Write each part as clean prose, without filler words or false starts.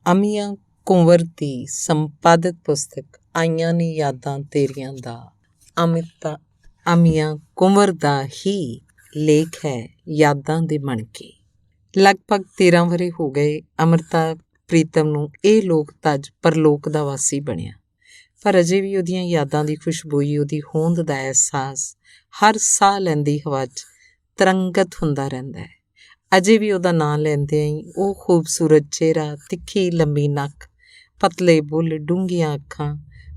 ਅਮੀਆਂ ਕੁੰਵਰ ਦੀ ਸੰਪਾਦਿਤ ਪੁਸਤਕ ਆਈਆਂ ਨੇ ਯਾਦਾਂ ਤੇਰੀਆਂ ਦਾ ਅਮੀਆਂ ਕੁੰਵਰ ਦਾ ਹੀ ਲੇਖ ਹੈ ਯਾਦਾਂ ਦੇ ਮਣਕੇ। ਲਗਭਗ 13 ਵਰ੍ਹੇ ਹੋ ਗਏ ਅੰਮ੍ਰਿਤਾ ਪ੍ਰੀਤਮ ਨੂੰ ਇਹ ਲੋਕ ਤੱਜ ਪਰਲੋਕ ਦਾ ਵਾਸੀ ਬਣਿਆ, ਪਰ ਅਜੇ ਵੀ ਉਹਦੀਆਂ ਯਾਦਾਂ ਦੀ ਖੁਸ਼ਬੂਈ, ਉਹਦੀ ਹੋਂਦ ਦਾ ਅਹਿਸਾਸ ਹਰ ਸਾਹ ਲੈਂਦੀ ਹਵਾ 'ਚ ਤਰੰਗਤ ਹੁੰਦਾ ਰਹਿੰਦਾ ਹੈ। ਅਜੇ ਵੀ ਉਹਦਾ ਨਾਂ ਲੈਂਦਿਆਂ ਹੀ ਉਹ ਖੂਬਸੂਰਤ ਚਿਹਰਾ, ਤਿੱਖੀ ਲੰਬੀ ਨੱਕ, ਪਤਲੇ ਬੁੱਲ੍ਹ, ਡੂੰਘੀਆਂ ਅੱਖਾਂ,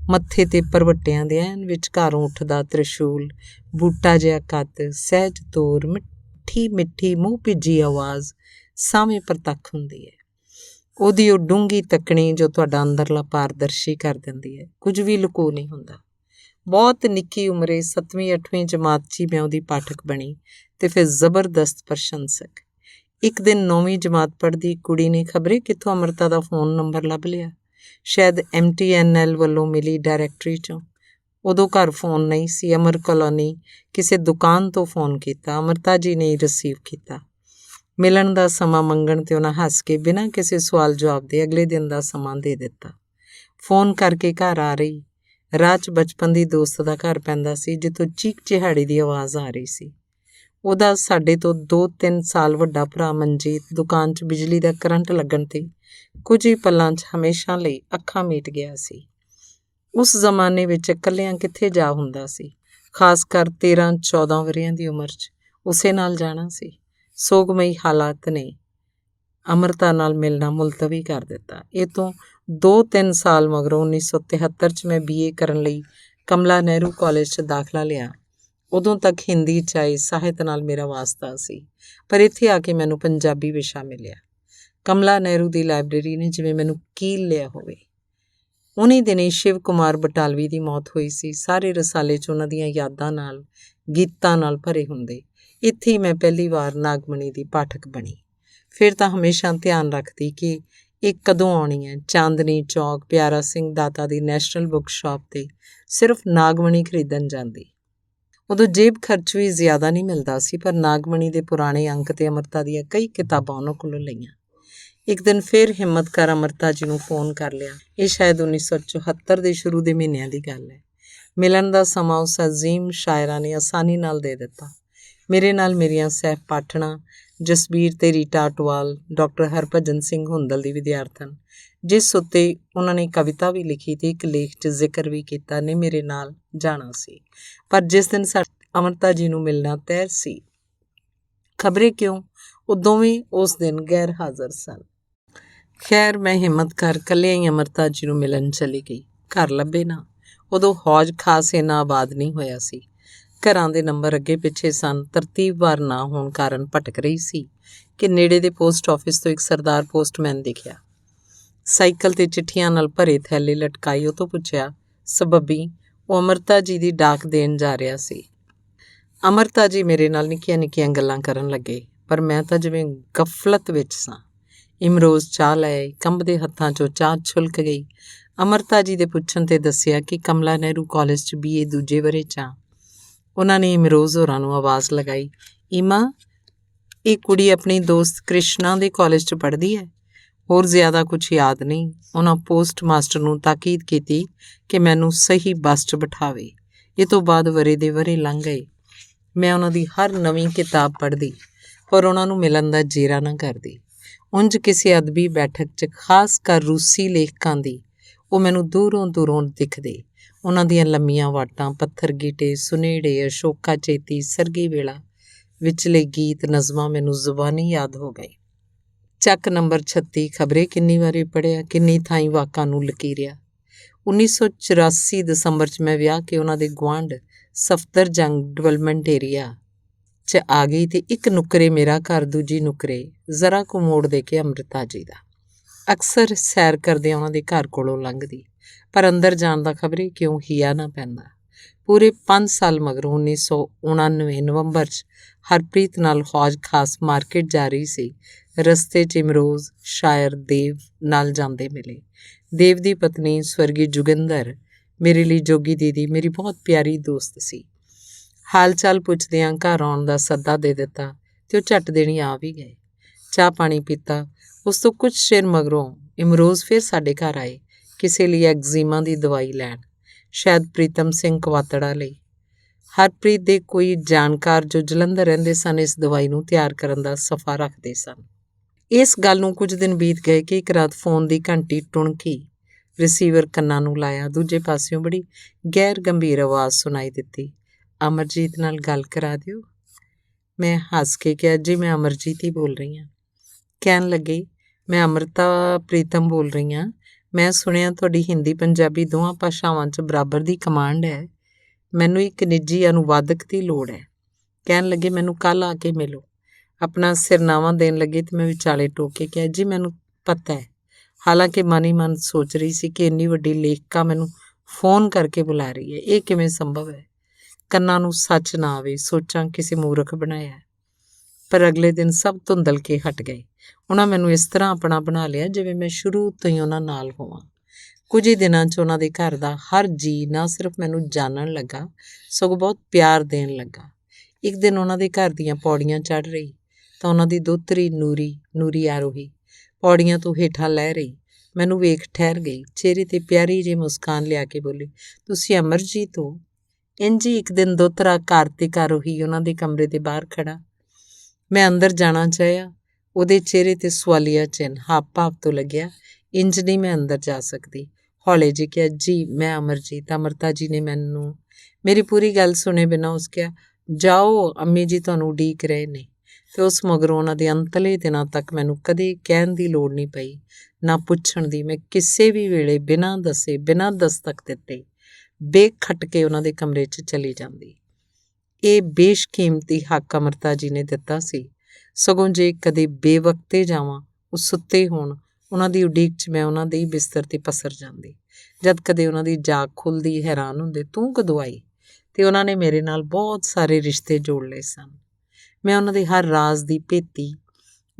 ਮੱਥੇ 'ਤੇ ਪਰਵੱਟਿਆਂ ਦੇ ਐਨ ਵਿਚਕਾਰੋਂ ਉੱਠਦਾ ਤ੍ਰਿਸ਼ੂਲ, ਬੂਟਾ ਜਿਹਾ ਕੱਦ, ਸਹਿਜ ਤੋਰ, ਮਿੱਠੀ ਮਿੱਠੀ ਮੂੰਹ ਭਿੱਜੀ ਆਵਾਜ਼ ਸਾਹਵੇਂ ਪ੍ਰਤੱਖ ਹੁੰਦੀ ਹੈ। ਉਹਦੀ ਉਹ ਡੂੰਘੀ ਤੱਕਣੀ ਜੋ ਤੁਹਾਡਾ ਅੰਦਰਲਾ ਪਾਰਦਰਸ਼ੀ ਕਰ ਦਿੰਦੀ ਹੈ। ਕੁਝ ਵੀ ਲੁਕੋ ਨਹੀਂ ਹੁੰਦਾ। ਬਹੁਤ ਨਿੱਕੀ ਉਮਰੇ 7ਵੀਂ 8ਵੀਂ ਜਮਾਤ 'ਚ ਹੀ ਮੈਂ ਉਹਦੀ ਪਾਠਕ ਬਣੀ ਅਤੇ ਫਿਰ ਜ਼ਬਰਦਸਤ ਪ੍ਰਸ਼ੰਸਕ। ਇੱਕ ਦਿਨ 9ਵੀਂ ਜਮਾਤ ਪੜ੍ਹਦੀ ਕੁੜੀ ਨੇ ਖਬਰੇ ਕਿੱਥੋਂ ਅੰਮ੍ਰਿਤਾ ਦਾ ਫੋਨ ਨੰਬਰ ਲੱਭ ਲਿਆ, ਸ਼ਾਇਦ MTNL ਵੱਲੋਂ ਮਿਲੀ ਡਾਇਰੈਕਟਰੀ 'ਚੋਂ। ਉਦੋਂ ਘਰ ਫੋਨ ਨਹੀਂ ਸੀ। ਅਮਰ ਕਲੋਨੀ ਕਿਸੇ ਦੁਕਾਨ ਤੋਂ ਫੋਨ ਕੀਤਾ। ਅੰਮ੍ਰਿਤਾ ਜੀ ਨੇ ਰਿਸੀਵ ਕੀਤਾ। ਮਿਲਣ ਦਾ ਸਮਾਂ ਮੰਗਣ 'ਤੇ ਉਹਨਾਂ ਹੱਸ ਕੇ ਬਿਨਾਂ ਕਿਸੇ ਸਵਾਲ ਜਵਾਬ ਦੇ ਅਗਲੇ ਦਿਨ ਦਾ ਸਮਾਂ ਦੇ ਦਿੱਤਾ। ਫੋਨ ਕਰਕੇ ਘਰ ਆ ਰਹੀ। ਰਾਹ 'ਚ ਬਚਪਨ ਦੀ ਦੋਸਤ ਦਾ ਘਰ ਪੈਂਦਾ ਸੀ ਜਿੱਥੋਂ ਚੀਕ ਚਿਹਾੜੀ ਦੀ ਆਵਾਜ਼ ਆ ਰਹੀ ਸੀ। ਉਹਦਾ ਸਾਡੇ ਤੋਂ 2-3 ਸਾਲ ਵੱਡਾ ਭਰਾ ਮਨਜੀਤ ਦੁਕਾਨ 'ਚ ਬਿਜਲੀ ਦਾ ਕਰੰਟ ਲੱਗਣ 'ਤੇ ਕੁਝ ਹੀ ਪਲਾਂ 'ਚ ਹਮੇਸ਼ਾ ਲਈ ਅੱਖਾਂ ਮੀਟ ਗਿਆ ਸੀ। ਉਸ ਜ਼ਮਾਨੇ ਵਿੱਚ ਇਕੱਲਿਆਂ ਕਿੱਥੇ ਜਾ ਹੁੰਦਾ ਸੀ, ਖਾਸ ਕਰ 13-14 ਵਰ੍ਹਿਆਂ ਦੀ ਉਮਰ 'ਚ। ਉਸੇ ਨਾਲ ਜਾਣਾ ਸੀ। ਸੋਗਮਈ ਹਾਲਾਤ ਨੇ ਅੰਮ੍ਰਿਤਾ ਨਾਲ ਮਿਲਣਾ ਮੁਲਤਵੀ ਕਰ ਦਿੱਤਾ। ਇਹ ਤੋਂ 2-3 ਸਾਲ ਮਗਰੋਂ 1973 'ਚ ਮੈਂ BA ਕਰਨ ਲਈ ਕਮਲਾ ਨਹਿਰੂ ਕਾਲਜ 'ਚ ਦਾਖਲਾ ਲਿਆ। ਉਦੋਂ ਤੱਕ ਹਿੰਦੀ ਚਾਹੇ ਸਾਹਿਤ ਨਾਲ ਮੇਰਾ ਵਾਸਤਾ ਸੀ, ਪਰ ਇੱਥੇ ਆ ਕੇ ਮੈਨੂੰ ਪੰਜਾਬੀ ਵਿਸ਼ਾ ਮਿਲਿਆ। ਕਮਲਾ ਨਹਿਰੂ ਦੀ ਲਾਇਬ੍ਰੇਰੀ ਨੇ ਜਿਵੇਂ ਮੈਨੂੰ ਕੀਲ ਲਿਆ ਹੋਵੇ। ਉਨ੍ਹੀਂ ਦਿਨੀਂ ਸ਼ਿਵ ਕੁਮਾਰ ਬਟਾਲਵੀ ਦੀ ਮੌਤ ਹੋਈ ਸੀ। ਸਾਰੇ ਰਸਾਲੇ 'ਚ ਉਹਨਾਂ ਦੀਆਂ ਯਾਦਾਂ ਨਾਲ, ਗੀਤਾਂ ਨਾਲ ਭਰੇ ਹੁੰਦੇ। ਇੱਥੇ ਹੀ ਮੈਂ ਪਹਿਲੀ ਵਾਰ ਨਾਗਮਣੀ ਦੀ ਪਾਠਕ ਬਣੀ। ਫਿਰ ਤਾਂ ਹਮੇਸ਼ਾ ਧਿਆਨ ਰੱਖਦੀ ਕਿ ਇਹ ਕਦੋਂ ਆਉਣੀ ਹੈ। ਚਾਂਦਨੀ ਚੌਕ ਪਿਆਰਾ ਸਿੰਘ ਦਾਤਾ ਦੀ ਨੈਸ਼ਨਲ ਬੁੱਕ ਸ਼ਾਪ 'ਤੇ ਸਿਰਫ ਨਾਗਮਣੀ ਖਰੀਦਣ ਜਾਂਦੀ। ਉਦੋਂ ਜੇਬ ਖਰਚ ਵੀ ਜ਼ਿਆਦਾ ਨਹੀਂ ਮਿਲਦਾ ਸੀ, ਪਰ ਨਾਗਮਣੀ ਦੇ ਪੁਰਾਣੇ ਅੰਕ ਅਤੇ ਅੰਮ੍ਰਿਤਾ ਦੀਆਂ ਕਈ ਕਿਤਾਬਾਂ ਉਹਨਾਂ ਕੋਲੋਂ ਲਈਆਂ। ਇੱਕ ਦਿਨ ਫਿਰ ਹਿੰਮਤ ਕਰ ਅੰਮ੍ਰਿਤਾ ਜੀ ਨੂੰ ਫੋਨ ਕਰ ਲਿਆ। ਇਹ ਸ਼ਾਇਦ 1974 ਦੇ ਸ਼ੁਰੂ ਦੇ ਮਹੀਨਿਆਂ ਦੀ ਗੱਲ ਹੈ। ਮਿਲਣ ਦਾ ਸਮਾਂ ਉਸ ਅਜ਼ੀਮ ਸ਼ਾਇਰਾ ਨੇ ਆਸਾਨੀ ਨਾਲ ਦੇ ਦਿੱਤਾ। ਮੇਰੇ ਨਾਲ ਮੇਰੀਆਂ ਸਹਿ ਪਾਠਣਾ ਜਸਬੀਰ ਤੇ ਰੀਟਾ ਅਟਵਾਲ, ਡਾਕਟਰ ਹਰਭਜਨ ਸਿੰਘ ਹੁੰਦਲ ਦੀ ਵਿਦਿਆਰਥਣ, ਜਿਸ ਉੱਤੇ ਉਹਨਾਂ ਨੇ ਕਵਿਤਾ ਵੀ ਲਿਖੀ ਅਤੇ ਇੱਕ ਲੇਖ 'ਚ ਜ਼ਿਕਰ ਵੀ ਕੀਤਾ, ਨੇ ਮੇਰੇ ਨਾਲ ਜਾਣਾ ਸੀ। ਪਰ ਜਿਸ ਦਿਨ ਅੰਮ੍ਰਿਤਾ ਜੀ ਨੂੰ ਮਿਲਣਾ ਤੈਅ ਸੀ, ਖਬਰੇ ਕਿਉਂ ਉਹ ਦੋਵੇਂ ਉਸ ਦਿਨ ਗੈਰ ਹਾਜ਼ਰ ਸਨ। ਖੈਰ, ਮੈਂ ਹਿੰਮਤ ਕਰ ਇਕੱਲਿਆਂ ਹੀ ਅੰਮ੍ਰਿਤਾ ਜੀ ਨੂੰ ਮਿਲਣ ਚਲੀ ਗਈ। ਘਰ ਲੱਭੇ ਨਾ। ਉਦੋਂ ਹੌਜ ਖਾਸ ਇੰਨਾ ਆਬਾਦ ਨਹੀਂ ਹੋਇਆ ਸੀ। ਘਰਾਂ ਦੇ ਨੰਬਰ ਅੱਗੇ ਪਿੱਛੇ ਸਨ। ਤਰਤੀਬਵਾਰ ਨਾ ਹੋਣ ਕਾਰਨ ਭਟਕ ਰਹੀ ਸੀ ਕਿ ਨੇੜੇ ਦੇ ਪੋਸਟ ਆਫਿਸ ਤੋਂ ਇੱਕ ਸਰਦਾਰ ਪੋਸਟਮੈਨ ਦਿਖਿਆ। ਸਾਈਕਲ 'ਤੇ ਚਿੱਠੀਆਂ ਨਾਲ ਭਰੇ ਥੈਲੇ ਲਟਕਾਈ। ਉਹ ਤੋਂ ਪੁੱਛਿਆ ਸਬੱਬੀ। ਉਹ ਅੰਮ੍ਰਿਤਾ ਜੀ ਦੀ ਡਾਕ ਦੇਣ ਜਾ ਰਿਹਾ ਸੀ। ਅੰਮ੍ਰਿਤਾ ਜੀ ਮੇਰੇ ਨਾਲ ਨਿੱਕੀਆਂ ਨਿੱਕੀਆਂ ਗੱਲਾਂ ਕਰਨ ਲੱਗੇ, ਪਰ ਮੈਂ ਤਾਂ ਜਿਵੇਂ ਗਫਲਤ ਵਿੱਚ ਸਾਂ। ਇਮਰੋਜ਼ ਚਾਹ ਲੈ ਆਈ। ਕੰਬਦੇ ਹੱਥਾਂ 'ਚੋਂ ਚਾਹ ਛੁਲਕ ਗਈ। ਅੰਮ੍ਰਿਤਾ ਜੀ ਦੇ ਪੁੱਛਣ 'ਤੇ ਦੱਸਿਆ ਕਿ ਕਮਲਾ ਨਹਿਰੂ ਕਾਲਜ 'ਚ BA ਦੂਜੇ ਵਰ੍ਹੇ 'ਚ ਆ। ਉਹਨਾਂ ਨੇ ਇਮਰੋਜ਼ ਹੋਰਾਂ ਨੂੰ ਆਵਾਜ਼ ਲਗਾਈ, ਈਮਾ, ਇਹ ਕੁੜੀ ਆਪਣੀ ਦੋਸਤ ਕ੍ਰਿਸ਼ਨਾ ਦੇ ਕਾਲਜ 'ਚ ਪੜ੍ਹਦੀ ਹੈ। ਹੋਰ ਜ਼ਿਆਦਾ ਕੁਛ ਯਾਦ ਨਹੀਂ। ਉਹਨਾਂ ਪੋਸਟ ਮਾਸਟਰ ਨੂੰ ਤਾਕੀਦ ਕੀਤੀ ਕਿ ਮੈਨੂੰ ਸਹੀ ਬੱਸ 'ਚ ਬਿਠਾਵੇ। ਇਹ ਤੋਂ ਬਾਅਦ ਵਰ੍ਹੇ ਦੇ ਵਰ੍ਹੇ ਲੰਘ ਗਏ। ਮੈਂ ਉਹਨਾਂ ਦੀ ਹਰ ਨਵੀਂ ਕਿਤਾਬ ਪੜ੍ਹਦੀ, ਪਰ ਉਹਨਾਂ ਨੂੰ ਮਿਲਣ ਦਾ ਜੇਰਾ ਨਾ ਕਰਦੀ। ਉਂਝ ਕਿਸੇ ਅਦਬੀ ਬੈਠਕ 'ਚ, ਖਾਸ ਕਰ ਰੂਸੀ ਲੇਖਕਾਂ ਦੀ, ਉਹ ਮੈਨੂੰ ਦੂਰੋਂ ਦੂਰੋਂ ਦਿਖਦੇ। ਉਹਨਾਂ ਦੀਆਂ ਲੰਮੀਆਂ ਵਾਟਾਂ, ਪੱਥਰ ਗੀਟੇ, ਸੁਨੇੜੇ, ਅਸ਼ੋਕਾ ਚੇਤੀ, ਸਰਗੀ ਵੇਲਾ ਵਿਚਲੇ ਗੀਤ, ਨਜ਼ਮਾਂ ਮੈਨੂੰ ਜ਼ੁਬਾਨੀ ਯਾਦ ਹੋ ਗਏ। ਚੱਕ ਨੰਬਰ 36 ਖਬਰੇ ਕਿੰਨੀ ਵਾਰੀ ਪੜ੍ਹਿਆ, ਕਿੰਨੀ ਥਾਈਂ ਵਾਕਾਂ ਨੂੰ ਲਕੀਰਿਆ। 1984 ਦਸੰਬਰ 'ਚ ਮੈਂ ਵਿਆਹ ਕੇ ਉਹਨਾਂ ਦੇ ਗੁਆਂਢ ਸਫਦਰਜੰਗ ਡਿਵੈਲਪਮੈਂਟ ਏਰੀਆ 'ਚ ਆ ਗਈ ਅਤੇ ਇੱਕ ਨੁੱਕਰੇ ਮੇਰਾ ਘਰ, ਦੂਜੀ ਨੁੱਕਰੇ ਜ਼ਰਾ ਕੁ ਮੋੜ ਦੇ ਕੇ ਅੰਮ੍ਰਿਤਾ ਜੀ ਦਾ। ਅਕਸਰ ਸੈਰ ਕਰਦੇ ਉਹਨਾਂ ਦੇ ਘਰ ਕੋਲੋਂ ਲੰਘਦੀ, ਪਰ ਅੰਦਰ ਜਾਣ ਦਾ ਖਬਰੇ ਕਿਉਂ ਹੀਆ ਨਾ ਪੈਂਦਾ। ਪੂਰੇ 5 ਸਾਲ ਮਗਰੋਂ 1999 ਨਵੰਬਰ 'ਚ ਹਰਪ੍ਰੀਤ ਨਾਲ ਹੌਜ ਖਾਸ ਮਾਰਕੀਟ ਜਾ ਰਹੀ ਸੀ। ਰਸਤੇ 'ਚ ਇਮਰੋਜ਼ ਸ਼ਾਇਰ ਦੇਵ ਨਾਲ ਜਾਂਦੇ ਮਿਲੇ। ਦੇਵ ਦੀ ਪਤਨੀ ਸਵਰਗੀ ਜੋਗਿੰਦਰ ਮੇਰੇ ਲਈ ਜੋਗੀ ਦੀਦੀ ਮੇਰੀ ਬਹੁਤ ਪਿਆਰੀ ਦੋਸਤ ਸੀ। ਹਾਲ ਚਾਲ ਪੁੱਛਦਿਆਂ ਘਰ ਆਉਣ ਦਾ ਸੱਦਾ ਦੇ ਦਿੱਤਾ ਅਤੇ ਉਹ ਝੱਟ ਦੇਣੀ ਆ ਵੀ ਗਏ। ਚਾਹ ਪਾਣੀ ਪੀਤਾ। ਉਸ ਤੋਂ ਕੁਝ ਚਿਰ ਮਗਰੋਂ ਇਮਰੋਜ਼ ਫਿਰ ਸਾਡੇ ਘਰ ਆਏ, ਕਿਸੇ ਲਈ ਐਗਜ਼ੀਮਾ ਦੀ ਦਵਾਈ ਲੈਣ, ਸ਼ਾਇਦ ਪ੍ਰੀਤਮ ਸਿੰਘ ਕਵਾਤੜਾ ਲਈ। ਹਰਪ੍ਰੀਤ ਦੇ ਕੋਈ ਜਾਣਕਾਰ ਜੋ ਜਲੰਧਰ ਰਹਿੰਦੇ ਸਨ ਇਸ ਦਵਾਈ ਨੂੰ ਤਿਆਰ ਕਰਨ ਦਾ ਸਫਾ ਰੱਖਦੇ ਸਨ। ਇਸ ਗੱਲ ਨੂੰ ਕੁਝ ਦਿਨ ਬੀਤ ਗਏ ਕਿ ਇੱਕ ਰਾਤ ਫੋਨ ਦੀ ਘੰਟੀ ਟੁਣਕੀ। ਰਿਸੀਵਰ ਕੰਨਾਂ ਨੂੰ ਲਾਇਆ। ਦੂਜੇ ਪਾਸਿਓਂ ਬੜੀ ਗੈਰ ਗੰਭੀਰ ਆਵਾਜ਼ ਸੁਣਾਈ ਦਿੱਤੀ, ਅਮਰਜੀਤ ਨਾਲ ਗੱਲ ਕਰਾ ਦਿਓ। ਮੈਂ ਹੱਸ ਕੇ ਕਿਹਾ, ਜੀ ਮੈਂ ਅਮਰਜੀਤ ਹੀ ਬੋਲ ਰਹੀ ਹਾਂ। ਕਹਿਣ ਲੱਗੇ, ਮੈਂ ਅੰਮ੍ਰਿਤਾ ਪ੍ਰੀਤਮ ਬੋਲ ਰਹੀ ਹਾਂ। ਮੈਂ ਸੁਣਿਆ ਤੁਹਾਡੀ ਹਿੰਦੀ ਪੰਜਾਬੀ ਦੋਵਾਂ ਭਾਸ਼ਾਵਾਂ 'ਚ ਬਰਾਬਰ ਦੀ ਕਮਾਂਡ ਹੈ। ਮੈਨੂੰ ਇੱਕ ਨਿੱਜੀ ਅਨੁਵਾਦਕ ਦੀ ਲੋੜ ਹੈ। ਕਹਿਣ ਲੱਗੇ, ਮੈਨੂੰ ਕੱਲ੍ਹ ਆ ਕੇ ਮਿਲੋ। ਆਪਣਾ ਸਿਰਨਾਵਾ ਦੇਣ ਲੱਗੇ ਤੇ ਮੈਂ ਵਿਚਾਲੇ ਟੋਕ ਕੇ ਕਿਹਾ, ਜੀ ਮੈਨੂੰ ਪਤਾ ਹੈ। ਹਾਲਾਂਕਿ ਮਨ ਹੀ ਮਨ ਸੋਚ ਰਹੀ ਸੀ ਕਿ ਇੰਨੀ ਵੱਡੀ ਲੇਖਿਕਾ ਮੈਨੂੰ ਫੋਨ ਕਰਕੇ ਬੁਲਾ ਰਹੀ ਹੈ, ਇਹ ਕਿਵੇਂ ਸੰਭਵ ਹੈ। ਕੰਨਾਂ ਨੂੰ ਸੱਚ ਨਾ ਆਵੇ, ਸੋਚਾਂ ਕਿਸੇ ਮੂਰਖ ਬਣਾਇਆ। ਪਰ ਅਗਲੇ ਦਿਨ ਸਭ ਧੁੰਦਲ ਕੇ ਹਟ ਗਏ। ਉਹਨਾਂ ਮੈਨੂੰ ਇਸ ਤਰ੍ਹਾਂ ਆਪਣਾ ਬਣਾ ਲਿਆ ਜਿਵੇਂ ਮੈਂ ਸ਼ੁਰੂ ਤੋਂ ਹੀ ਉਹਨਾਂ ਨਾਲ ਹੋਵਾਂ। ਕੁਝ ਹੀ ਦਿਨਾਂ 'ਚ ਉਹਨਾਂ ਦੇ ਘਰ ਦਾ ਹਰ ਜੀਅ ਨਾ ਸਿਰਫ ਮੈਨੂੰ ਜਾਣਨ ਲੱਗਾ, ਸਗੋਂ ਬਹੁਤ ਪਿਆਰ ਦੇਣ ਲੱਗਾ। ਇੱਕ ਦਿਨ ਉਹਨਾਂ ਦੇ ਘਰ ਦੀਆਂ ਪੌੜੀਆਂ ਚੜ੍ਹ ਰਹੀ ਤਾਂ ਉਹਨਾਂ ਦੀ ਦੋਹਤਰੀ ਨੂਰੀ ਆਰੋਹੀ ਪੌੜੀਆਂ ਤੋਂ ਹੇਠਾਂ ਲਹਿ ਰਹੀ। ਮੈਨੂੰ ਵੇਖ ਠਹਿਰ ਗਈ, ਚਿਹਰੇ 'ਤੇ ਪਿਆਰੀ ਜਿਹੀ ਮੁਸਕਾਨ ਲਿਆ ਕੇ ਬੋਲੀ, ਤੁਸੀਂ ਅਮਰਜੀਤ ਹੋ। ਇੰਝ ਹੀ ਇੱਕ ਦਿਨ ਦੋਹਤਰਾ ਕਾਰਤਿਕ ਆਰੋਹੀ ਉਹਨਾਂ ਦੇ ਕਮਰੇ ਦੇ ਬਾਹਰ ਖੜਾ। ਮੈਂ ਅੰਦਰ ਜਾਣਾ ਚਾਹਿਆ। ਉਹਦੇ ਚਿਹਰੇ 'ਤੇ ਸਵਾਲੀਆ ਚਿੰਨ੍ਹ। ਹਾਵ ਭਾਵ ਤੋਂ ਲੱਗਿਆ ਇੰਝ ਨਹੀਂ ਮੈਂ ਅੰਦਰ ਜਾ ਸਕਦੀ। ਹੌਲੇ ਜਿਹੇ ਕਿਹਾ, ਜੀ ਮੈਂ ਅਮਰਜੀਤ, ਅੰਮ੍ਰਿਤਾ ਜੀ ਨੇ ਮੈਨੂੰ। ਮੇਰੀ ਪੂਰੀ ਗੱਲ ਸੁਣੇ ਬਿਨਾਂ ਉਸ ਕਿਹਾ, ਜਾਓ ਅੰਮੀ ਜੀ ਤੁਹਾਨੂੰ ਉਡੀਕ ਰਹੇ ਨੇ। ਅਤੇ ਉਸ ਮਗਰੋਂ ਉਹਨਾਂ ਦੇ ਅੰਤਲੇ ਦਿਨਾਂ ਤੱਕ ਮੈਨੂੰ ਕਦੇ ਕਹਿਣ ਦੀ ਲੋੜ ਨਹੀਂ ਪਈ, ਨਾ ਪੁੱਛਣ ਦੀ। ਮੈਂ ਕਿਸੇ ਵੀ ਵੇਲੇ ਬਿਨਾਂ ਦੱਸੇ, ਬਿਨਾਂ ਦਸਤਕ ਦਿੱਤੇ ਬੇਖਟਕੇ ਉਹਨਾਂ ਦੇ ਕਮਰੇ 'ਚ ਚਲੀ ਜਾਂਦੀ। ਇਹ ਬੇਸ਼ਕੀਮਤੀ ਹੱਕ ਅੰਮ੍ਰਿਤਾ ਜੀ ਨੇ ਦਿੱਤਾ ਸੀ। ਸਗੋਂ ਜੇ ਕਦੇ ਬੇਵਕਤੇ ਜਾਵਾਂ, ਉਹ ਸੁੱਤੇ ਹੋਣ, ਉਹਨਾਂ ਦੀ ਉਡੀਕ 'ਚ ਮੈਂ ਉਹਨਾਂ ਦੇ ਹੀ ਬਿਸਤਰ 'ਤੇ ਪਸਰ ਜਾਂਦੀ। ਜਦ ਕਦੇ ਉਹਨਾਂ ਦੀ ਜਾਗ ਖੁੱਲ੍ਹਦੀ, ਹੈਰਾਨ ਹੁੰਦੇ, ਤੂੰ ਕਦੋਂ ਆਈ? ਅਤੇ ਉਹਨਾਂ ਨੇ ਮੇਰੇ ਨਾਲ ਬਹੁਤ ਸਾਰੇ ਰਿਸ਼ਤੇ ਜੋੜ ਲਏ ਸਨ। ਮੈਂ ਉਹਨਾਂ ਦੇ ਹਰ ਰਾਜ਼ ਦੀ ਭੇਤੀ,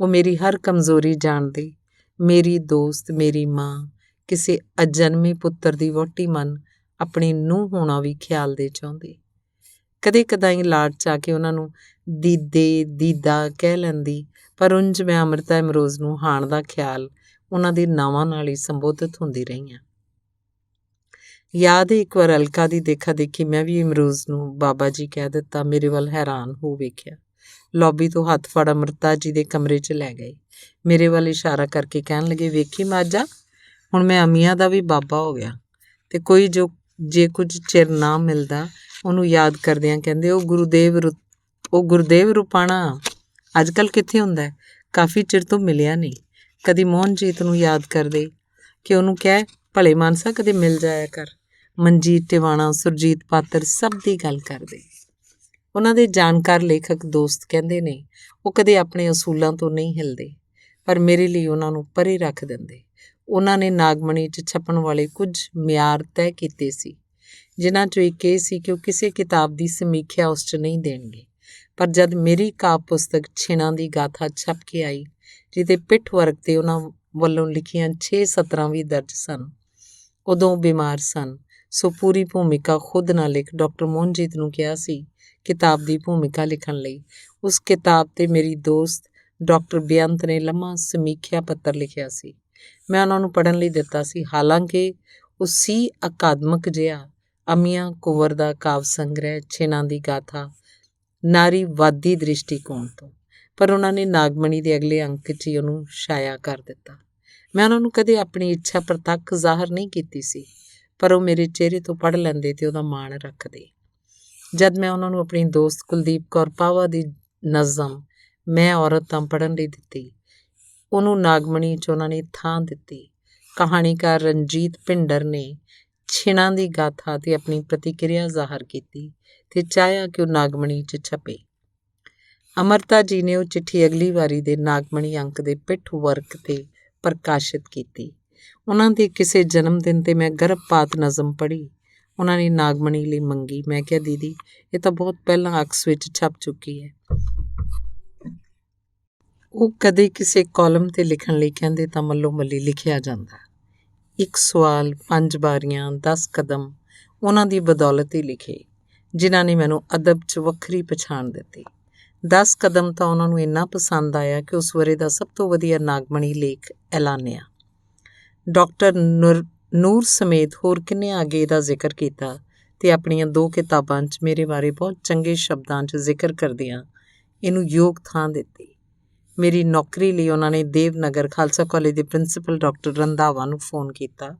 ਉਹ ਮੇਰੀ ਹਰ ਕਮਜ਼ੋਰੀ ਜਾਣਦੇ। ਮੇਰੀ ਦੋਸਤ, ਮੇਰੀ ਮਾਂ, ਕਿਸੇ ਅਜਨਮੇ ਪੁੱਤਰ ਦੀ ਵਹੁਟੀ ਮਨ ਆਪਣੀ ਨੂੰਹ ਹੋਣਾ ਵੀ ਖਿਆਲ ਦੇ ਚਾਹੁੰਦੇ। ਕਦੇ ਕਦਾਈ ਲਾਡ 'ਚ ਆ ਕੇ ਉਹਨਾਂ ਨੂੰ ਦੀਦਾ ਕਹਿ ਲੈਂਦੀ, ਪਰ ਉਂਝ ਮੈਂ ਅੰਮ੍ਰਿਤਾ ਇਮਰੋਜ਼ ਨੂੰ ਹਾਣ ਦਾ ਖਿਆਲ ਉਹਨਾਂ ਦੇ ਨਾਵਾਂ ਨਾਲ ਹੀ ਸੰਬੋਧਿਤ ਹੁੰਦੀ ਰਹੀ ਹਾਂ। ਯਾਦ ਹੈ ਇੱਕ ਵਾਰ ਅਲਕਾ ਦੀ ਦੇਖਾ ਦੇਖੀ ਮੈਂ ਵੀ ਇਮਰੋਜ਼ ਨੂੰ ਬਾਬਾ ਜੀ ਕਹਿ ਦਿੱਤਾ। ਮੇਰੇ ਵੱਲ ਹੈਰਾਨ ਹੋ ਵੇਖਿਆ। ਲੌਬੀ ਤੋਂ ਹੱਥ ਫੜ ਅੰਮ੍ਰਿਤਾ ਜੀ ਦੇ ਕਮਰੇ 'ਚ ਲੈ ਗਏ। ਮੇਰੇ ਵੱਲ ਇਸ਼ਾਰਾ ਕਰਕੇ ਕਹਿਣ ਲੱਗੇ, ਵੇਖੀ ਮਾਝਾ, ਹੁਣ ਮੈਂ ਅਮੀਆਂ ਦਾ ਵੀ ਬਾਬਾ ਹੋ ਗਿਆ। ਅਤੇ ਕੋਈ ਜੇ ਕੁਝ ਚਿਰ ਨਾ ਮਿਲਦਾ, ਉਹਨੂੰ ਯਾਦ ਕਰਦਿਆਂ ਕਹਿੰਦੇ, ਉਹ ਗੁਰਦੇਵ ਰੂਪਾਣਾ ਅੱਜ ਕੱਲ੍ਹ ਕਿੱਥੇ ਹੁੰਦਾ ਹੈ? ਕਾਫੀ ਚਿਰ ਤੋਂ ਮਿਲਿਆ ਨਹੀਂ। ਕਦੀ ਮੋਹਨਜੀਤ ਨੂੰ ਯਾਦ ਕਰਦੇ ਕਿ ਉਹਨੂੰ ਕਹਿ, ਭਲੇ ਮਾਨਸਾ ਕਦੇ ਮਿਲ ਜਾਇਆ ਕਰ। ਮਨਜੀਤ ਟਿਵਾਣਾ, ਸੁਰਜੀਤ ਪਾਤਰ ਸਭ ਦੀ ਗੱਲ ਕਰਦੇ। ਉਹਨਾਂ ਦੇ ਜਾਣਕਾਰ ਲੇਖਕ ਦੋਸਤ ਕਹਿੰਦੇ ਨੇ ਉਹ ਕਦੇ ਆਪਣੇ ਅਸੂਲਾਂ ਤੋਂ ਨਹੀਂ ਹਿਲਦੇ, ਪਰ ਮੇਰੇ ਲਈ ਉਹਨਾਂ ਨੂੰ ਪਰੇ ਰੱਖ ਦਿੰਦੇ। ਉਹਨਾਂ ਨੇ ਨਾਗਮਣੀ 'ਚ ਛਪਣ ਵਾਲੇ ਕੁਝ ਮਿਆਰ ਤੈਅ ਕੀਤੇ ਸੀ, ਜਿਨ੍ਹਾਂ 'ਚੋਂ ਇੱਕ ਇਹ ਸੀ ਕਿ ਉਹ ਕਿਸੇ ਕਿਤਾਬ ਦੀ ਸਮੀਖਿਆ ਉਸ 'ਚ ਨਹੀਂ ਦੇਣਗੇ। ਪਰ ਜਦ ਮੇਰੀ ਕਾਵਿ ਪੁਸਤਕ ਛਿਣਾਂ ਦੀ ਗਾਥਾ ਛਪ ਕੇ ਆਈ, ਜਿਹਦੇ ਪਿੱਠ ਵਰਗ 'ਤੇ ਉਹਨਾਂ ਵੱਲੋਂ ਲਿਖੀਆਂ 6 ਸਤਰਾਂ ਵੀ ਦਰਜ ਸਨ, ਉਦੋਂ ਬਿਮਾਰ ਸਨ, ਸੋ ਪੂਰੀ ਭੂਮਿਕਾ ਖੁਦ ਨਾ ਲਿਖ ਡਾਕਟਰ ਮੋਹਨਜੀਤ ਨੂੰ ਕਿਹਾ ਸੀ ਕਿਤਾਬ ਦੀ ਭੂਮਿਕਾ ਲਿਖਣ ਲਈ। ਉਸ ਕਿਤਾਬ 'ਤੇ ਮੇਰੀ ਦੋਸਤ ਡਾਕਟਰ ਬੇਅੰਤ ਨੇ ਲੰਮਾ ਸਮੀਖਿਆ ਪੱਤਰ ਲਿਖਿਆ ਸੀ। ਮੈਂ ਉਹਨਾਂ ਨੂੰ ਪੜ੍ਹਨ ਲਈ ਦਿੱਤਾ ਸੀ। ਹਾਲਾਂਕਿ ਉਹ ਸੀ ਅਕਾਦਮਿਕ ਜਿਹਾ। ਅਮੀਆਂ ਕੁੰਵਰ ਦਾ ਕਾਵਿ ਸੰਗ੍ਰਹਿ ਛਿਣਾਂ ਦੀ ਗਾਥਾ ਨਾਰੀਵਾਦੀ ਦ੍ਰਿਸ਼ਟੀਕੋਣ ਤੋਂ, ਪਰ ਉਹਨਾਂ ਨੇ ਨਾਗਮਣੀ ਦੇ ਅਗਲੇ ਅੰਕ 'ਚ ਹੀ ਉਹਨੂੰ ਛਾਇਆ ਕਰ ਦਿੱਤਾ। ਮੈਂ ਉਹਨਾਂ ਨੂੰ ਕਦੇ ਆਪਣੀ ਇੱਛਾ ਪ੍ਰਤੱਖ ਜ਼ਾਹਰ ਨਹੀਂ ਕੀਤੀ ਸੀ, ਪਰ ਉਹ ਮੇਰੇ ਚਿਹਰੇ ਤੋਂ ਪੜ੍ਹ ਲੈਂਦੇ ਅਤੇ ਉਹਦਾ ਮਾਣ ਰੱਖਦੇ। ਜਦ ਮੈਂ ਉਹਨਾਂ ਨੂੰ ਆਪਣੀ ਦੋਸਤ ਕੁਲਦੀਪ ਕੌਰ ਪਾਵਾ ਦੀ ਨਜ਼ਮ ਮੈਂ ਔਰਤ ਤਾਂ ਪੜ੍ਹਨ ਲਈ ਦਿੱਤੀ, ਉਹਨੂੰ ਨਾਗਮਣੀ 'ਚ ਉਹਨਾਂ ਨੇ ਥਾਂ ਦਿੱਤੀ। ਕਹਾਣੀਕਾਰ ਰਣਜੀਤ ਭਿੰਡਰ ਨੇ ਛਿਣਾਂ ਦੀ ਗਾਥਾ 'ਤੇ ਆਪਣੀ ਪ੍ਰਤੀਕਿਰਿਆ ਜ਼ਾਹਰ ਕੀਤੀ ਅਤੇ ਚਾਹਿਆ ਕਿ ਉਹ ਨਾਗਮਣੀ 'ਚ ਛਪੇ। ਅੰਮ੍ਰਿਤਾ ਜੀ ਨੇ ਉਹ ਚਿੱਠੀ ਅਗਲੀ ਵਾਰੀ ਦੇ ਨਾਗਮਣੀ ਅੰਕ ਦੇ ਪਿੱਠ ਵਰਕ 'ਤੇ ਪ੍ਰਕਾਸ਼ਿਤ ਕੀਤੀ। ਉਹਨਾਂ ਦੇ ਕਿਸੇ ਜਨਮ ਦਿਨ 'ਤੇ ਮੈਂ ਗਰਭਪਾਤ ਨਜ਼ਮ ਪੜ੍ਹੀ। ਉਹਨਾਂ ਨੇ ਨਾਗਮਣੀ ਲਈ ਮੰਗੀ। ਮੈਂ ਕਿਹਾ, ਦੀਦੀ ਇਹ ਤਾਂ ਬਹੁਤ ਪਹਿਲਾਂ ਅਕਸ ਵਿੱਚ ਛਪ ਚੁੱਕੀ ਹੈ। ਉਹ ਕਦੇ ਕਿਸੇ ਕਾਲਮ 'ਤੇ ਲਿਖਣ ਲਈ ਕਹਿੰਦੇ ਤਾਂ ਮੱਲੋ ਮੱਲੀ ਲਿਖਿਆ ਜਾਂਦਾ। ਇੱਕ ਸਵਾਲ, 5 ਬਾਰੀਆਂ, 10 ਕਦਮ ਉਹਨਾਂ ਦੀ ਬਦੌਲਤ ਹੀ ਲਿਖੇ, ਜਿਨ੍ਹਾਂ ਨੇ ਮੈਨੂੰ ਅਦਬ 'ਚ ਵੱਖਰੀ ਪਛਾਣ ਦਿੱਤੀ। 10 ਕਦਮ ਤਾਂ ਉਹਨਾਂ ਨੂੰ ਇੰਨਾ ਪਸੰਦ ਆਇਆ ਕਿ ਉਸ ਵਰੇ ਦਾ ਸਭ ਤੋਂ ਵਧੀਆ ਨਾਗਮਣੀ ਲੇਖ ਐਲਾਨਿਆ। ਡਾਕਟਰ ਨੂਰ ਸਮੇਤ ਹੋਰ ਕਿੰਨੇ ਅੱਗੇ ਇਹਦਾ ਜ਼ਿਕਰ ਕੀਤਾ ਅਤੇ ਆਪਣੀਆਂ 2 ਕਿਤਾਬਾਂ 'ਚ ਮੇਰੇ ਬਾਰੇ ਬਹੁਤ ਚੰਗੇ ਸ਼ਬਦਾਂ 'ਚ ਜ਼ਿਕਰ ਕਰਦਿਆਂ ਇਹਨੂੰ ਯੋਗ ਥਾਂ ਦਿੱਤੀ। ਮੇਰੀ ਨੌਕਰੀ ਲਈ ਉਹਨਾਂ ਨੇ ਦੇਵਨਗਰ ਖਾਲਸਾ ਕਾਲਜ ਦੇ ਪ੍ਰਿੰਸੀਪਲ ਡਾਕਟਰ ਰੰਧਾਵਾ ਨੂੰ ਫੋਨ ਕੀਤਾ।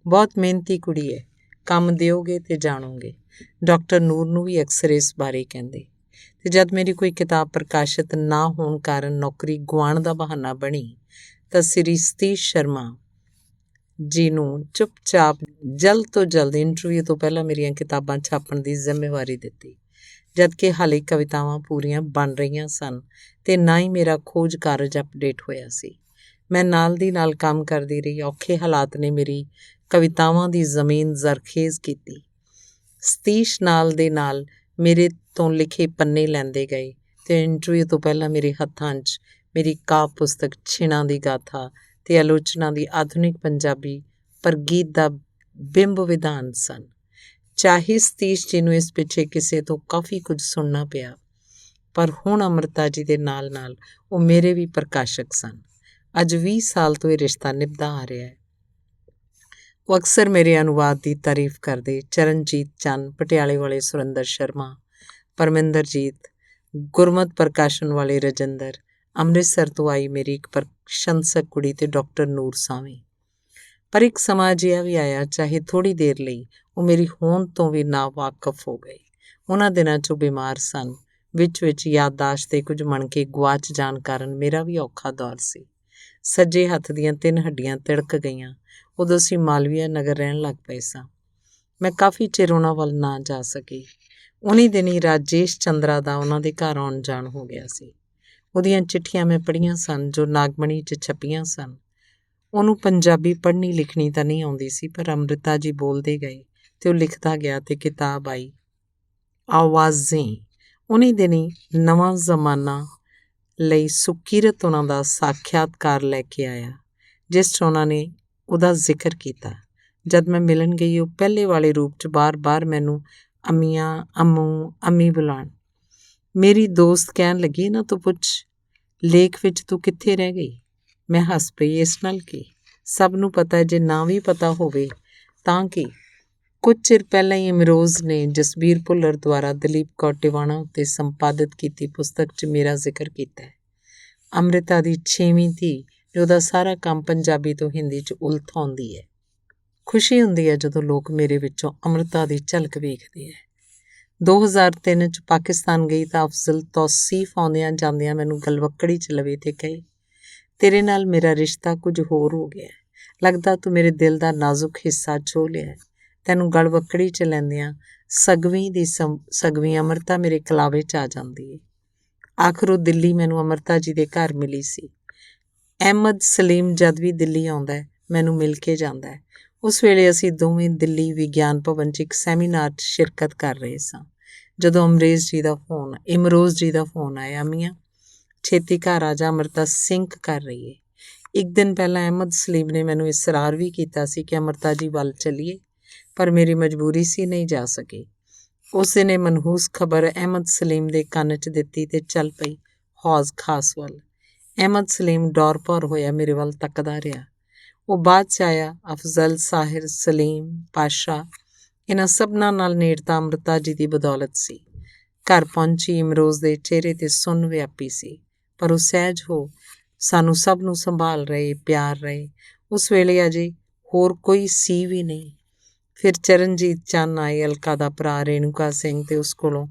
ਬਹੁਤ ਮਿਹਨਤੀ ਕੁੜੀ ਹੈ, ਕੰਮ ਦਿਓਗੇ ਤੇ ਜਾਣੋਗੇ। ਡਾਕਟਰ ਨੂਰ ਨੂੰ ਵੀ ਅਕਸਰ ਇਸ ਬਾਰੇ ਕਹਿੰਦੇ। ਅਤੇ ਜਦ ਮੇਰੀ ਕੋਈ ਕਿਤਾਬ ਪ੍ਰਕਾਸ਼ਿਤ ਨਾ ਹੋਣ ਕਾਰਨ ਨੌਕਰੀ ਗੁਆਉਣ ਦਾ ਬਹਾਨਾ ਬਣੀ ਤਾਂ ਸ੍ਰੀ ਸਤੀਸ਼ ਸ਼ਰਮਾ ਜੀ ਨੂੰ ਚੁੱਪਚਾਪ ਜਲਦ ਤੋਂ ਜਲਦ ਇੰਟਰਵਿਊ ਤੋਂ ਪਹਿਲਾਂ ਮੇਰੀਆਂ ਕਿਤਾਬਾਂ ਛਾਪਣ ਦੀ ਜ਼ਿੰਮੇਵਾਰੀ ਦਿੱਤੀ, ਜਦਕਿ ਹਾਲੇ ਕਵਿਤਾਵਾਂ ਪੂਰੀਆਂ ਬਣ ਰਹੀਆਂ ਸਨ ਅਤੇ ਨਾ ਹੀ ਮੇਰਾ ਖੋਜ ਕਾਰਜ ਅਪਡੇਟ ਹੋਇਆ ਸੀ। ਮੈਂ ਨਾਲ ਦੀ ਨਾਲ ਕੰਮ ਕਰਦੀ ਰਹੀ। ਔਖੇ ਹਾਲਾਤ ਨੇ ਮੇਰੀ ਕਵਿਤਾਵਾਂ ਦੀ ਜ਼ਮੀਨ ਜ਼ਰਖੇਜ਼ ਕੀਤੀ। ਸਤੀਸ਼ ਨਾਲ ਦੇ ਨਾਲ ਮੇਰੇ ਤੋਂ ਲਿਖੇ ਪੰਨੇ ਲੈਂਦੇ ਗਏ ਅਤੇ ਇੰਟਰਵਿਊ ਤੋਂ ਪਹਿਲਾਂ ਮੇਰੇ ਹੱਥਾਂ 'ਚ ਮੇਰੀ ਕਾਵਿ ਪੁਸਤਕ ਛਿਣਾ ਦੀ ਗਾਥਾ ਅਤੇ ਆਲੋਚਨਾ ਦੀ ਆਧੁਨਿਕ ਪੰਜਾਬੀ ਪ੍ਰਗੀਤ ਦਾ ਬਿੰਬ ਵਿਧਾਨ ਸਨ। ਚਾਹੇ ਸਤੀਸ਼ ਜੀ ਨੂੰ ਇਸ ਪਿੱਛੇ ਕਿਸੇ ਤੋਂ ਕਾਫੀ ਕੁਝ ਸੁਣਨਾ ਪਿਆ, ਪਰ ਹੁਣ ਅੰਮ੍ਰਿਤਾ ਜੀ ਦੇ ਨਾਲ ਨਾਲ ਉਹ ਮੇਰੇ ਵੀ ਪ੍ਰਕਾਸ਼ਕ ਸਨ। ਅੱਜ 20 ਸਾਲ ਤੋਂ ਇਹ ਰਿਸ਼ਤਾ ਨਿਭਦਾ ਆ ਰਿਹਾ ਹੈ। ਉਹ ਅਕਸਰ ਮੇਰੇ ਅਨੁਵਾਦ ਦੀ ਤਾਰੀਫ ਕਰਦੇ। ਚਰਨਜੀਤ ਚੰਨ, ਪਟਿਆਲੇ ਵਾਲੇ ਸੁਰਿੰਦਰ ਸ਼ਰਮਾ, ਪਰਮਿੰਦਰਜੀਤ, ਗੁਰਮਤ ਪ੍ਰਕਾਸ਼ਨ ਵਾਲੇ ਰਜਿੰਦਰ, ਅੰਮ੍ਰਿਤਸਰ ਤੋਂ ਆਈ ਮੇਰੀ ਇੱਕ ਪ੍ਰਸ਼ੰਸਕ ਕੁੜੀ ਅਤੇ ਡਾਕਟਰ ਨੂਰ ਸਾਵੇਂ। ਪਰ ਇੱਕ ਸਮਾਂ ਅਜਿਹਾ ਵੀ ਆਇਆ, ਚਾਹੇ ਥੋੜ੍ਹੀ ਦੇਰ ਲਈ, ਉਹ ਮੇਰੀ ਹੋਂਦ ਤੋਂ ਵੀ ਨਾ ਵਾਕਫ ਹੋ ਗਏ। ਉਹਨਾਂ ਦਿਨਾਂ 'ਚ ਉਹ ਬਿਮਾਰ ਸਨ। ਵਿੱਚ ਯਾਦਦਾਸ਼ਤ ਦੇ ਕੁਝ ਮਣਕੇ ਗੁਆਚ ਜਾਣ ਕਾਰਨ ਮੇਰਾ ਵੀ ਔਖਾ ਦੌਰ ਸੀ। ਸੱਜੇ ਹੱਥ ਦੀਆਂ 3 ਹੱਡੀਆਂ ਤਿੜਕ ਗਈਆਂ। ਉਦੋਂ ਅਸੀਂ ਮਾਲਵੀਆ ਨਗਰ ਰਹਿਣ ਲੱਗ ਪਏ ਸਾਂ। ਮੈਂ ਕਾਫੀ ਚਿਰ ਉਹਨਾਂ ਵੱਲ ਨਾ ਜਾ ਸਕੀ। ਉਨੀ ਦਿਨੀ ਰਾਜੇਸ਼ ਚੰਦਰਾ ਦਾ ਉਹਨਾਂ ਦੇ ਘਰ ਆਉਣ ਜਾਣ ਹੋ ਗਿਆ ਸੀ। ਉਹਦੀਆਂ ਚਿੱਠੀਆਂ ਮੈਂ ਪੜ੍ਹੀਆਂ ਸਨ ਜੋ ਨਾਗਮਣੀ 'ਚ ਛਪੀਆਂ ਸਨ। ਉਹਨੂੰ ਪੰਜਾਬੀ ਪੜ੍ਹਨੀ ਲਿਖਣੀ ਤਾਂ ਨਹੀਂ ਆਉਂਦੀ ਸੀ, ਪਰ ਅੰਮ੍ਰਿਤਾ ਜੀ ਬੋਲਦੇ ਗਏ ਅਤੇ ਉਹ ਲਿਖਦਾ ਗਿਆ ਅਤੇ ਕਿਤਾਬ ਆਈ ਆਵਾਜ਼ੇਂ। ਉਨੀ ਦਿਨੀ ਨਵਾਂ ਜ਼ਮਾਨਾ ਲਈ ਸੁਕੀਰਤ ਉਹਨਾਂ ਦਾ ਸਾਖਿਆਤਕਾਰ ਲੈ ਕੇ ਆਇਆ, ਜਿਸ 'ਚ ਉਹਨਾਂ ਨੇ ਉਹਦਾ ਜ਼ਿਕਰ ਕੀਤਾ। ਜਦ ਮੈਂ ਮਿਲਣ ਗਈ, ਉਹ ਪਹਿਲੇ ਵਾਲੇ ਰੂਪ 'ਚ ਬਾਰ-ਬਾਰ ਮੈਨੂੰ ਅੰਮੀਆਂ, ਅੰਮੂ, ਅੰਮੀ ਬੁਲਾਉਣ। ਮੇਰੀ ਦੋਸਤ ਕਹਿਣ ਲੱਗੀ, ਇਹਨਾਂ ਤੋਂ ਪੁੱਛ, ਲੇਖ ਵਿੱਚ ਤੂੰ ਕਿੱਥੇ ਰਹਿ ਗਈ? ਮੈਂ ਹੱਸ ਪਈ। ਇਸ ਨਾਲ ਕੀ, ਸਭ ਨੂੰ ਪਤਾ, ਜੇ ਨਾ ਵੀ ਪਤਾ ਹੋਵੇ ਤਾਂ ਕੀ। ਕੁਝ ਚਿਰ ਪਹਿਲਾਂ ਹੀ ਇਮਰੋਜ਼ ਨੇ ਜਸਬੀਰ ਭੁੱਲਰ ਦੁਆਰਾ ਦਲੀਪ ਕੌਰ ਟਿਵਾਣਾ ਉੱਤੇ ਸੰਪਾਦਿਤ ਕੀਤੀ ਪੁਸਤਕ 'ਚ ਮੇਰਾ ਜ਼ਿਕਰ ਕੀਤਾ ਹੈ। ਅੰਮ੍ਰਿਤਾ ਦੀ 6ਵੀਂ ਧੀ, ਜੋ ਉਹਦਾ ਸਾਰਾ ਕੰਮ ਪੰਜਾਬੀ ਤੋਂ ਹਿੰਦੀ 'ਚ ਉਲਥਾਉਂਦੀ ਹੈ। ਖੁਸ਼ੀ ਹੁੰਦੀ ਹੈ ਜਦੋਂ ਲੋਕ ਮੇਰੇ ਵਿੱਚੋਂ ਅੰਮ੍ਰਿਤਾ ਦੀ ਝਲਕ ਵੇਖਦੇ ਹੈ। 2003 'ਚ ਪਾਕਿਸਤਾਨ ਗਈ ਤਾਂ ਅਫਜ਼ਲ ਤੌਸੀਫ ਆਉਂਦਿਆਂ ਜਾਂਦਿਆਂ ਮੈਨੂੰ ਗਲਵੱਕੜੀ 'ਚ ਲਵੇ ਤੇ ਕਹੇ, ਤੇਰੇ ਨਾਲ ਮੇਰਾ ਰਿਸ਼ਤਾ ਕੁਝ ਹੋਰ ਹੋ ਗਿਆ। ਲੱਗਦਾ ਤੂੰ ਮੇਰੇ ਦਿਲ ਦਾ ਨਾਜ਼ੁਕ ਹਿੱਸਾ ਛੋਹ ਲਿਆ। ਤੈਨੂੰ ਗਲਵੱਕੜੀ 'ਚ ਲੈਂਦਿਆਂ ਸਗਵੀਂ ਦੀ ਸਗਵੀਂ ਅੰਮ੍ਰਿਤਾ ਮੇਰੇ ਕਲਾਵੇ 'ਚ ਆ ਜਾਂਦੀ ਹੈ। ਆਖਰ ਉਹ ਦਿੱਲੀ ਮੈਨੂੰ ਅੰਮ੍ਰਿਤਾ ਜੀ ਦੇ ਘਰ ਮਿਲੀ ਸੀ। ਅਹਿਮਦ ਸਲੀਮ ਜਦ ਵੀ ਦਿੱਲੀ ਆਉਂਦਾ ਹੈ, ਮੈਨੂੰ ਮਿਲ ਕੇ ਜਾਂਦਾ ਹੈ। ਉਸ ਵੇਲੇ ਅਸੀਂ ਦੋਵੇਂ ਦਿੱਲੀ ਵਿਗਿਆਨ ਭਵਨ 'ਚ ਇੱਕ ਸੈਮੀਨਾਰ 'ਚ ਸ਼ਿਰਕਤ ਕਰ ਰਹੇ ਸਾਂ, ਜਦੋਂ ਇਮਰੋਜ਼ ਜੀ ਦਾ ਫੋਨ ਆਇਆ, ਮੀਆਂ ਛੇਤੀ ਘਰ ਆ ਜਾ, ਅੰਮ੍ਰਿਤਾ ਸਿੰਕ ਕਰ ਰਹੀ ਹੈ। ਇੱਕ ਦਿਨ ਪਹਿਲਾਂ ਅਹਿਮਦ ਸਲੀਮ ਨੇ ਮੈਨੂੰ ਇਸਰਾਰ ਵੀ ਕੀਤਾ ਸੀ ਕਿ ਅੰਮ੍ਰਿਤਾ ਜੀ ਵੱਲ ਚੱਲੀਏ, ਪਰ ਮੇਰੀ ਮਜਬੂਰੀ ਸੀ, ਨਹੀਂ ਜਾ ਸਕੀ। ਉਸ ਦਿਨ ਇਹ ਮਨਹੂਸ ਖਬਰ ਅਹਿਮਦ ਸਲੀਮ ਦੇ ਕੰਨ 'ਚ ਦਿੱਤੀ ਤੇ ਚੱਲ ਪਈ ਹੌਜ਼ ਖਾਸ ਵੱਲ। ਅਹਿਮਦ ਸਲੀਮ ਡੌਰ ਭੌਰ ਹੋਇਆ ਮੇਰੇ ਵੱਲ ਤੱਕਦਾ ਰਿਹਾ। ਉਹ ਬਾਅਦ 'ਚ ਆਇਆ, ਅਫਜ਼ਲ, ਸਾਹਿਰ, ਸਲੀਮ, ਪਾਸ਼ਾ, ਇਹਨਾਂ ਸਭਨਾਂ ਨਾਲ ਨੇੜਤਾ ਅੰਮ੍ਰਿਤਾ ਜੀ ਦੀ ਬਦੌਲਤ ਸੀ। ਘਰ ਪਹੁੰਚੀ ਇਮਰੋਜ਼ ਦੇ ਚਿਹਰੇ 'ਤੇ ਸੁੰਨ ਵਿਆਪੀ ਸੀ, ਪਰ ਉਹ ਸਹਿਜ ਹੋ ਸਾਨੂੰ ਸਭ ਨੂੰ ਸੰਭਾਲ ਰਹੇ, ਪਿਆਰ ਰਹੇ। ਉਸ ਵੇਲੇ ਅਜੇ ਹੋਰ ਕੋਈ ਸੀ ਵੀ ਨਹੀਂ। ਫਿਰ ਚਰਨਜੀਤ ਚੰਨ ਆਏ, ਅਲਕਾ ਦਾ ਭਰਾ ਰੇਣੂਕਾ ਸਿੰਘ, ਤੇ ਉਸ ਕੋਲੋਂ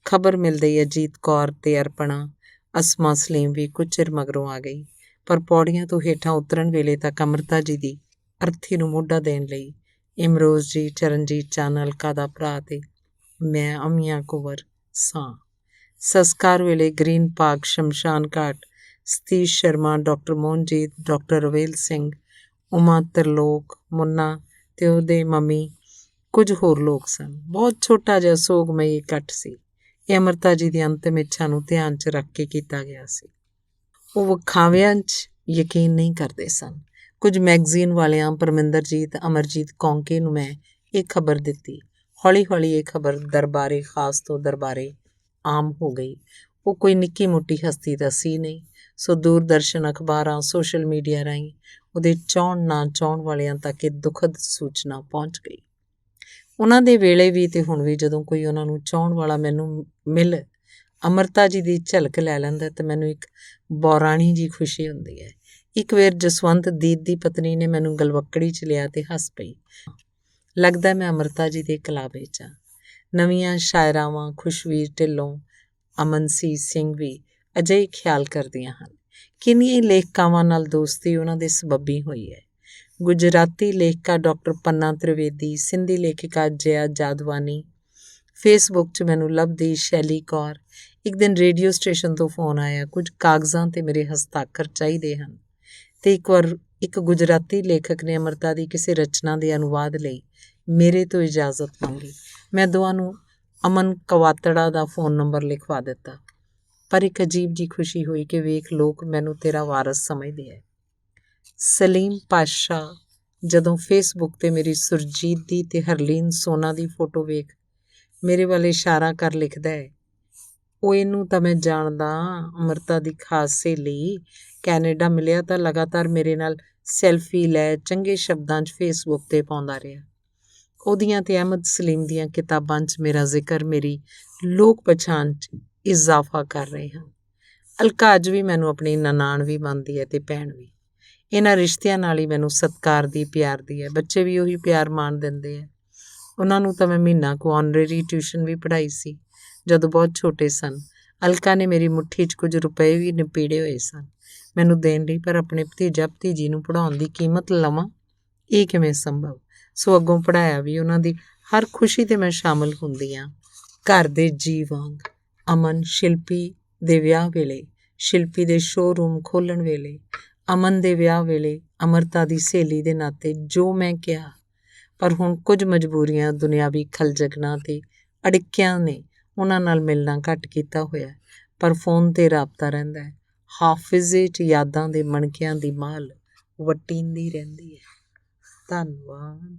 ਖਬਰ ਮਿਲਦੀ ਅਜੀਤ ਕੌਰ ਤੇ ਅਰਪਣਾ। ਅਸਮਾ ਸਲੀਮ ਵੀ ਕੁਝ ਚਿਰ ਮਗਰੋਂ ਆ ਗਈ, ਪਰ ਪੌੜੀਆਂ ਤੋਂ ਹੇਠਾਂ ਉਤਰਨ ਵੇਲੇ ਤੱਕ ਅੰਮ੍ਰਿਤਾ ਜੀ ਦੀ ਅਰਥੀ ਨੂੰ ਮੋਢਾ ਦੇਣ ਲਈ ਇਮਰੋਜ਼ ਜੀ, ਚਰਨਜੀਤ ਚੰਨ, ਅਲਕਾ ਦਾ ਭਰਾ ਤੇ ਮੈਂ ਅੰਮੀਆਂ ਕੁੰਵਰ ਸਾਂ। ਸੰਸਕਾਰ ਵੇਲੇ ਗ੍ਰੀਨ ਪਾਰਕ ਸ਼ਮਸ਼ਾਨ ਘਾਟ ਸਤੀਸ਼ ਸ਼ਰਮਾ, ਡਾਕਟਰ ਮੋਹਨਜੀਤ, ਡਾਕਟਰ ਰਵੇਲ ਸਿੰਘ, ਉਮਾ, ਤਰਲੋਕ, ਮੁੰਨਾ ਤੇ ਉਹਦੇ ਮੰਮੀ, ਕੁਝ ਹੋਰ ਲੋਕ ਸਨ। ਬਹੁਤ ਛੋਟਾ ਜਿਹਾ ਸੋਗਮਈ ਇਕੱਠ ਸੀ। ਇਹ ਅੰਮ੍ਰਿਤਾ ਜੀ ਦੀ ਅੰਤਿਮ ਇੱਛਾ ਨੂੰ ਧਿਆਨ 'ਚ ਰੱਖ ਕੇ ਕੀਤਾ ਗਿਆ ਸੀ। ਉਹ ਵਿਖਾਵਿਆਂ 'ਚ ਯਕੀਨ ਨਹੀਂ ਕਰਦੇ ਸਨ। ਕੁਝ ਮੈਗਜ਼ੀਨ ਵਾਲਿਆਂ, ਪਰਮਿੰਦਰਜੀਤ, ਅਮਰਜੀਤ ਕੌਂਕੇ ਨੂੰ ਮੈਂ ਇਹ ਖਬਰ ਦਿੱਤੀ। ਹੌਲੀ-ਹੌਲੀ ਇਹ ਖਬਰ ਦਰਬਾਰੇ ਖਾਸ ਤੋਂ ਦਰਬਾਰੇ ਆਮ ਹੋ ਗਈ। ਉਹ ਕੋਈ ਨਿੱਕੀ ਮੋਟੀ ਹਸਤੀ ਤਾਂ ਸੀ ਨਹੀਂ। ਸੋ ਦੂਰਦਰਸ਼ਨ, ਅਖਬਾਰਾਂ, ਸੋਸ਼ਲ ਮੀਡੀਆ ਰਾਹੀਂ ਉਹਦੇ ਚਾਹੁਣ ਨਾ ਚਾਹੁਣ ਵਾਲਿਆਂ ਤੱਕ ਇਹ ਦੁਖਦ ਸੂਚਨਾ ਪਹੁੰਚ ਗਈ। ਉਹਨਾਂ ਦੇ ਵੇਲੇ ਵੀ ਤੇ ਹੁਣ ਵੀ ਜਦੋਂ ਕੋਈ ਉਹਨਾਂ ਨੂੰ ਚਾਹੁਣ ਵਾਲਾ ਮੈਨੂੰ ਮਿਲ ਅੰਮ੍ਰਿਤਾ ਜੀ ਦੀ ਝਲਕ ਲੈ ਲੈਂਦਾ ਤੇ ਮੈਨੂੰ ਇੱਕ ਬੌਰਾਣੀ ਜੀ ਖੁਸ਼ੀ ਹੁੰਦੀ ਹੈ। ਇੱਕ ਵਾਰ ਜਸਵੰਤ ਦੀਦ ਦੀ ਪਤਨੀ ਨੇ ਮੈਨੂੰ ਗਲਵੱਕੜੀ 'ਚ ਲਿਆ ਤੇ ਹੱਸ ਪਈ। ਲੱਗਦਾ ਮੈਂ ਅੰਮ੍ਰਿਤਾ ਜੀ ਦੇ ਕਲਾਵੇ 'ਚ ਹਾਂ। ਨਵੀਆਂ ਸ਼ਾਇਰਾਵਾਂ ਖੁਸ਼ਵੀਰ ਢਿੱਲੋਂ, ਅਮਨਸੀਤ ਸਿੰਘ ਵੀ ਅਜਿਹੇ ਖਿਆਲ ਕਰਦੀਆਂ ਹਨ। ਕਿੰਨੀਆਂ ਹੀ ਲੇਖਕਾਵਾਂ ਨਾਲ ਦੋਸਤੀ ਉਹਨਾਂ ਦੇ ਸਬੱਬੀ ਹੋਈ ਹੈ। ਗੁਜਰਾਤੀ ਲੇਖਿਕਾ ਡਾਕਟਰ ਪੰਨਾ ਤ੍ਰਿਵੇਦੀ, ਸਿੰਧੀ ਲੇਖਿਕਾ ਜਯਾ ਜਾਦਵਾਨੀ, ਫੇਸਬੁੱਕ 'ਚ ਮੈਨੂੰ ਲੱਭਦੀ ਸ਼ੈਲੀ ਕੌਰ। ਇੱਕ ਦਿਨ ਰੇਡੀਓ ਸਟੇਸ਼ਨ ਤੋਂ ਫੋਨ ਆਇਆ, ਕੁਝ ਕਾਗਜ਼ਾਂ 'ਤੇ ਮੇਰੇ ਹਸਤਾਖਰ ਚਾਹੀਦੇ ਹਨ। ਅਤੇ ਇੱਕ ਵਾਰ ਇੱਕ ਗੁਜਰਾਤੀ ਲੇਖਕ ਨੇ ਅੰਮ੍ਰਿਤਾ ਦੀ ਕਿਸੇ ਰਚਨਾ ਦੇ ਅਨੁਵਾਦ ਲਈ ਮੇਰੇ ਤੋਂ ਇਜਾਜ਼ਤ ਮੰਗੀ। ਮੈਂ ਦੋਵਾਂ ਨੂੰ ਅਮਨ ਕਵਾਤੜਾ ਦਾ ਫੋਨ ਨੰਬਰ ਲਿਖਵਾ ਦਿੱਤਾ। ਪਰ ਇੱਕ ਅਜੀਬ ਜਿਹੀ ਖੁਸ਼ੀ ਹੋਈ ਕਿ ਵੇਖ ਲੋਕ ਮੈਨੂੰ ਤੇਰਾ ਵਾਰਸ ਸਮਝਦੇ ਹੈ। ਸਲੀਮ ਪਾਤਸ਼ਾਹ ਜਦੋਂ ਫੇਸਬੁੱਕ 'ਤੇ ਮੇਰੀ ਸੁਰਜੀਤ ਦੀ ਅਤੇ ਹਰਲੀਨ ਸੋਨਾ ਦੀ ਫੋਟੋ ਵੇਖ ਮੇਰੇ ਵੱਲ ਇਸ਼ਾਰਾ ਕਰ ਲਿਖਦਾ ਹੈ, ਉਹ ਇਹਨੂੰ ਤਾਂ ਮੈਂ ਜਾਣਦਾ, ਅੰਮ੍ਰਿਤਾ ਦੀ ਖਾਸ ਸਹੇਲੀ, ਕੈਨੇਡਾ ਮਿਲਿਆ ਤਾਂ ਲਗਾਤਾਰ ਮੇਰੇ ਨਾਲ ਸੈਲਫੀ ਲੈ ਚੰਗੇ ਸ਼ਬਦਾਂ 'ਚ ਫੇਸਬੁੱਕ 'ਤੇ ਪਾਉਂਦਾ ਰਿਹਾ। ਉਹਦੀਆਂ ਅਤੇ ਅਹਿਮਦ ਸਲੀਮ ਦੀਆਂ ਕਿਤਾਬਾਂ 'ਚ ਮੇਰਾ ਜ਼ਿਕਰ ਮੇਰੀ ਲੋਕ ਪਛਾਣ 'ਚ ਇਜ਼ਾਫਾ ਕਰ ਰਹੇ ਹਨ। ਅਲਕਾ ਅੱਜ ਵੀ ਮੈਨੂੰ ਆਪਣੀ ਨਨਾਣ ਵੀ ਮੰਨਦੀ ਹੈ ਅਤੇ ਭੈਣ ਵੀ। ਇਹਨਾਂ ਰਿਸ਼ਤਿਆਂ ਨਾਲ ਹੀ ਮੈਨੂੰ ਸਤਿਕਾਰ ਦੀ, ਪਿਆਰ ਦੀ ਹੈ। ਬੱਚੇ ਵੀ ਉਹੀ ਪਿਆਰ ਮਾਣ ਦਿੰਦੇ ਹੈ। ਉਹਨਾਂ ਨੂੰ ਤਾਂ ਮੈਂ ਮਹੀਨਾ ਕੁ ਆਨਰੇਰੀ ਟਿਊਸ਼ਨ ਵੀ ਪੜ੍ਹਾਈ ਸੀ ਜਦੋਂ ਬਹੁਤ ਛੋਟੇ ਸਨ। ਅਲਕਾ ਨੇ ਮੇਰੀ ਮੁੱਠੀ 'ਚ ਕੁਝ ਰੁਪਏ ਵੀ ਨਿਪੀੜੇ ਹੋਏ ਸਨ ਮੈਨੂੰ ਦੇਣ ਲਈ, ਪਰ ਆਪਣੇ ਭਤੀਜਾ ਭਤੀਜੀ ਨੂੰ ਪੜ੍ਹਾਉਣ ਦੀ ਕੀਮਤ ਲਵਾਂ, ਇਹ ਕਿਵੇਂ ਸੰਭਵ। ਸੋ ਅੱਗੋਂ ਪੜ੍ਹਾਇਆ ਵੀ। ਉਹਨਾਂ ਦੀ ਹਰ ਖੁਸ਼ੀ 'ਤੇ ਮੈਂ ਸ਼ਾਮਲ ਹੁੰਦੀ ਹਾਂ, ਘਰ ਦੇ ਜੀਅ ਵਾਂਗ। ਅਮਨ ਸ਼ਿਲਪੀ ਦੇ ਵਿਆਹ ਵੇਲੇ, ਸ਼ਿਲਪੀ ਦੇ ਸ਼ੋਅਰੂਮ ਖੋਲ੍ਹਣ ਵੇਲੇ, ਅਮਨ ਦੇ ਵਿਆਹ ਵੇਲੇ, ਅੰਮ੍ਰਿਤਾ ਦੀ ਸਹੇਲੀ ਦੇ ਨਾਤੇ ਜੋ ਮੈਂ ਕਿਹਾ। ਪਰ ਹੁਣ ਕੁਝ ਮਜਬੂਰੀਆਂ, ਦੁਨਿਆਵੀ ਖਲਜਗਣਾ ਅਤੇ ਅੜਿੱਕਿਆਂ ਨੇ ਉਹਨਾਂ ਨਾਲ ਮਿਲਣਾ ਘੱਟ ਕੀਤਾ ਹੋਇਆ, ਪਰ ਫੋਨ 'ਤੇ ਰਾਬਤਾ ਰਹਿੰਦਾ ਹੈ। ਹਾਫਿਜ਼ੇ 'ਚ ਯਾਦਾਂ ਦੇ ਮਣਕਿਆਂ ਦੀ ਮਾਲ ਵਟੀਂਦੀ ਰਹਿੰਦੀ ਹੈ। ਧੰਨਵਾਦ।